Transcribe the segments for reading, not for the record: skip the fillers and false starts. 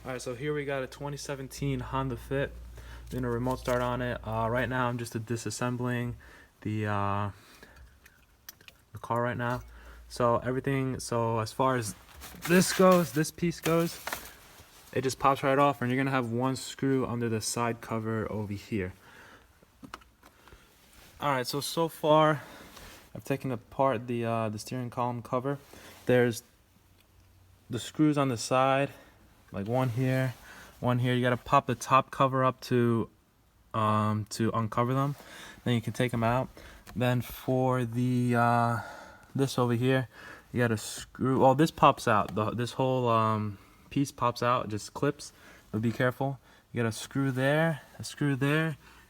Alright, so here we got a 2017 Honda Fit. Doing a remote start on it. Right now I'm just disassembling the car right now. So as far as this piece goes, it just pops right off, and you're gonna have one screw under the side cover over here. Alright, so far I've taken apart the steering column cover. There's the screws on the side, like one here. You gotta pop the top cover up to uncover them. Then you can take them out. Then for the this over here, you gotta screw. Well, this pops out. This whole piece pops out. It just clips. But be careful. You got a screw there,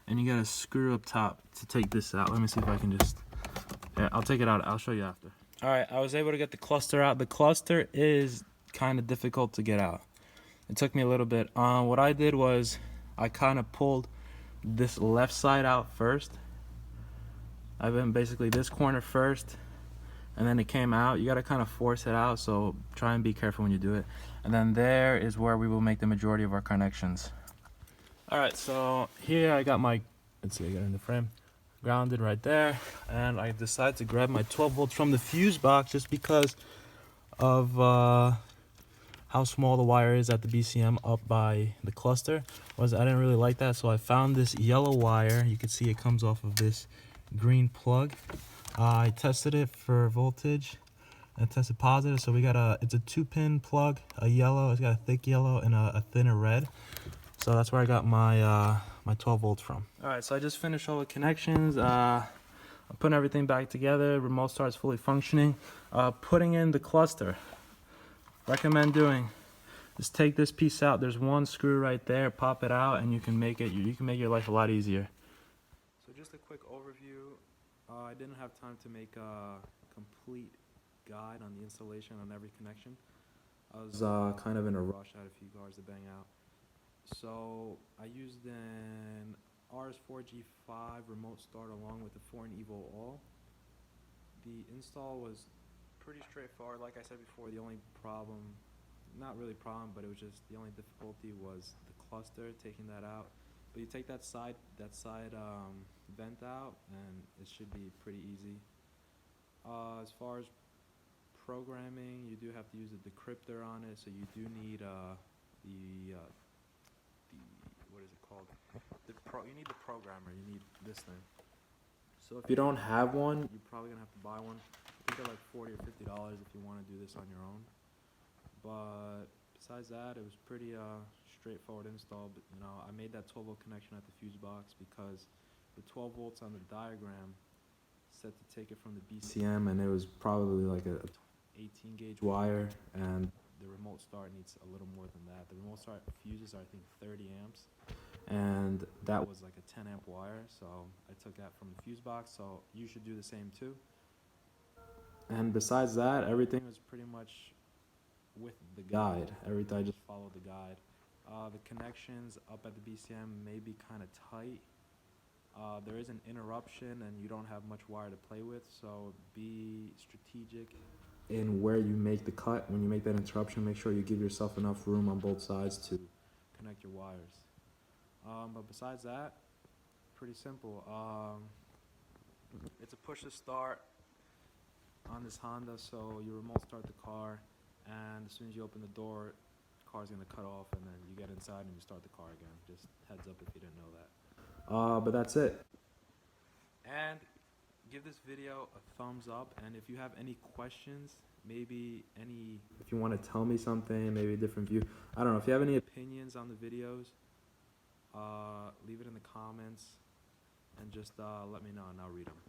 and you got a screw up top to take this out. Let me see if I can just. Yeah, I'll take it out. I'll show you after. All right, I was able to get the cluster out. The cluster is kind of difficult to get out. It took me a little bit. What I did was I kind of pulled this left side out first. I went basically this corner first, and then it came out. You got to kind of force it out, so try and be careful when you do it. And then there is where we will make the majority of our connections. All right, so here I got my, let's see, I got it in the frame, grounded right there, and I decided to grab my 12 volts from the fuse box just because of how small the wire is at the BCM up by the cluster. I didn't really like that, so I found this yellow wire. You can see it comes off of this green plug. I tested it for voltage and tested positive, so we got it's a 2-pin plug, a yellow, it's got a thick yellow and a thinner red. So that's where I got my my 12 volts from. All right, so I just finished all the connections. I'm putting everything back together. Remote start's fully functioning. Putting in the cluster. Recommend doing, just take this piece out. There's one screw right there. Pop it out, and you can make your life a lot easier. So just a quick overview. I didn't have time to make a complete guide on the installation on every connection. I was kind of in a rush. I had a few cars to bang out. So I used an RS4G5 remote start along with the Fortin Evo All. The install was pretty straightforward. Like I said before, the only problem, not really problem, but it was just the only difficulty was the cluster, taking that out. But you take that side vent out, and it should be pretty easy. As far as programming, you do have to use a decryptor on it, so you do need the what is it called? You need the programmer. You need this thing. So if you don't have one, you're probably gonna have to buy one. I think they're like $40 or $50 if you want to do this on your own. But besides that, it was pretty straightforward install. But you know, I made that 12 volt connection at the fuse box because the 12 volts on the diagram said to take it from the BCM, and it was probably like a 18 gauge wire, and the remote start needs a little more than that. The remote start fuses are, I think, 30 amps, and that was like a 10 amp wire, so I took that from the fuse box. So you should do the same too. And besides that, everything was pretty much with the guide. Everything, I just followed the guide. The connections up at the BCM may be kind of tight. There is an interruption, and you don't have much wire to play with, so be strategic in where you make the cut. When you make that interruption, make sure you give yourself enough room on both sides to connect your wires. But besides that, pretty simple. It's a push to start on this Honda, so you remote start the car, and as soon as you open the door, the car's gonna cut off, and then you get inside and you start the car again. Just heads up if you didn't know that. But that's it. And give this video a thumbs up, and if you have any questions, if you want to tell me something, maybe a different view, I don't know, if you have any opinions on the videos, leave it in the comments, and just let me know and I'll read them.